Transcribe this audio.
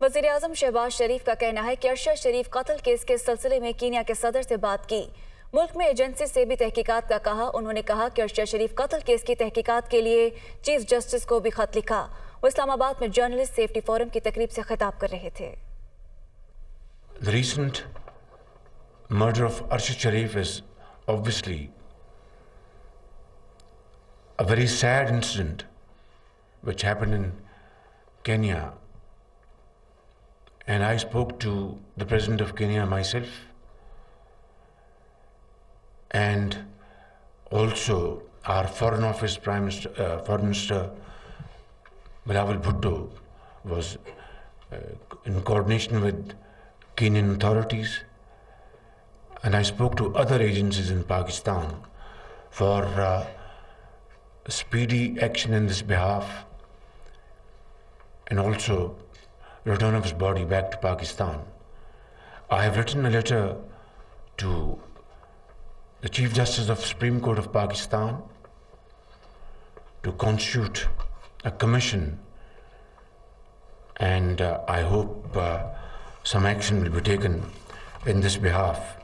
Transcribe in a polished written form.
वज़ीर-ए-आज़म शहबाज शरीफ का कहना है कि अरशद शरीफ कत्ल केस के सिलसिले में कीनिया के सदर से बात की। मुल्क में एजेंसी से भी तहकीकात का कहा। उन्होंने कहा कि अरशद शरीफ कत्ल केस की तहकीकात के लिए चीफ जस्टिस को भी खत लिखा। वो इस्लामाबाद में जर्नलिस्ट सेफ्टी फोरम की तकरीब से खिताब कर रहे थे। The recent murder of Arshad Sharif is obviously a very sad incident which happened in Kenya, and I spoke to the President of Kenya myself, and also our Foreign Office Foreign Minister Bilawal Bhutto was in coordination with Kenyan authorities, and I spoke to other agencies in Pakistan for speedy action in this behalf, and also return of his body back to Pakistan. I have written a letter to the Chief Justice of Supreme Court of Pakistan to constitute a commission, and I hope some action will be taken in this behalf.